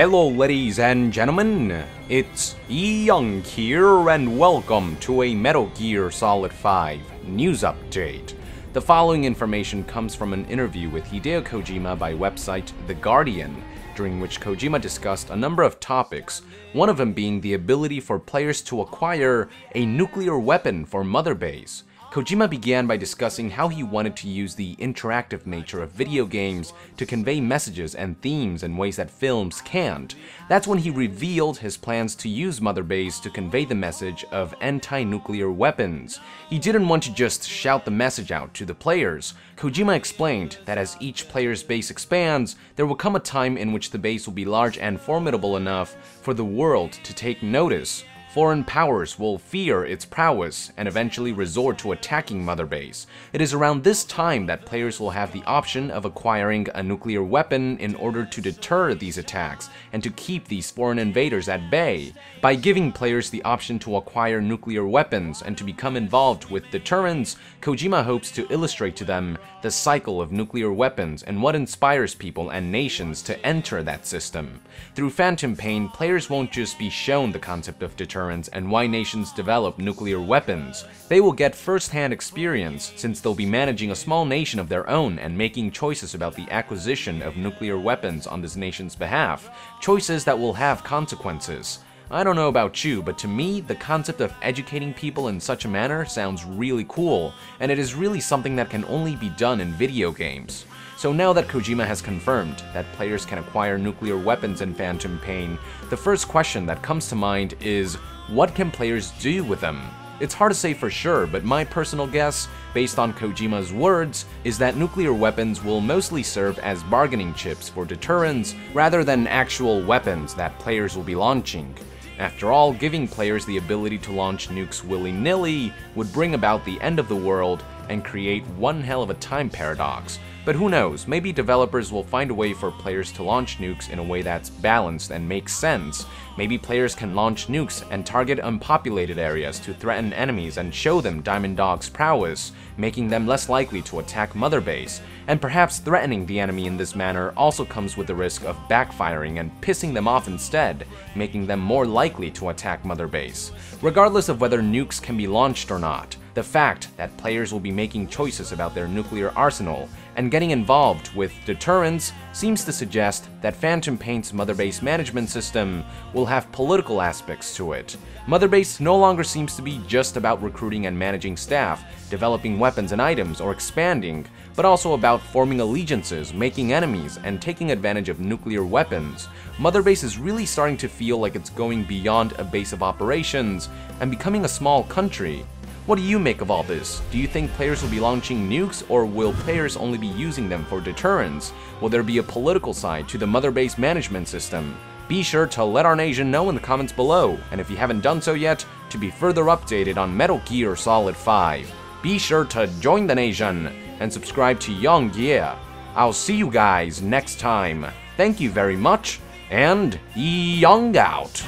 Hello ladies and gentlemen, it's Young here and welcome to a Metal Gear Solid 5 news update. The following information comes from an interview with Hideo Kojima by website The Guardian, during which Kojima discussed a number of topics, one of them being the ability for players to acquire a nuclear weapon for Mother Base. Kojima began by discussing how he wanted to use the interactive nature of video games to convey messages and themes in ways that films can't. That's when he revealed his plans to use Mother Base to convey the message of anti-nuclear weapons. He didn't want to just shout the message out to the players. Kojima explained that as each player's base expands, there will come a time in which the base will be large and formidable enough for the world to take notice. Foreign powers will fear its prowess and eventually resort to attacking Mother Base. It is around this time that players will have the option of acquiring a nuclear weapon in order to deter these attacks and to keep these foreign invaders at bay. By giving players the option to acquire nuclear weapons and to become involved with deterrence, Kojima hopes to illustrate to them the cycle of nuclear weapons and what inspires people and nations to enter that system. Through Phantom Pain, players won't just be shown the concept of deterrence and why nations develop nuclear weapons. They will get first-hand experience since they'll be managing a small nation of their own and making choices about the acquisition of nuclear weapons on this nation's behalf, choices that will have consequences. I don't know about you, but to me, the concept of educating people in such a manner sounds really cool, and it is really something that can only be done in video games. So now that Kojima has confirmed that players can acquire nuclear weapons in Phantom Pain, the first question that comes to mind is, what can players do with them? It's hard to say for sure, but my personal guess, based on Kojima's words, is that nuclear weapons will mostly serve as bargaining chips for deterrence rather than actual weapons that players will be launching. After all, giving players the ability to launch nukes willy-nilly would bring about the end of the world and create one hell of a time paradox. But who knows, maybe developers will find a way for players to launch nukes in a way that's balanced and makes sense. Maybe players can launch nukes and target unpopulated areas to threaten enemies and show them Diamond Dog's prowess, making them less likely to attack Mother Base. And perhaps threatening the enemy in this manner also comes with the risk of backfiring and pissing them off instead, making them more likely to attack Mother Base. Regardless of whether nukes can be launched or not, the fact that players will be making choices about their nuclear arsenal and getting involved with deterrence seems to suggest that Phantom Pain's Mother Base management system will have political aspects to it. Mother Base no longer seems to be just about recruiting and managing staff, developing weapons and items, or expanding, but also about forming allegiances, making enemies, and taking advantage of nuclear weapons. Mother Base is really starting to feel like it's going beyond a base of operations and becoming a small country. What do you make of all this? Do you think players will be launching nukes, or will players only be using them for deterrence? Will there be a political side to the Mother Base management system? Be sure to let our nation know in the comments below, and if you haven't done so yet, to be further updated on Metal Gear Solid 5, be sure to join the nation and subscribe to Young Gear. I'll see you guys next time. Thank you very much, and Young out!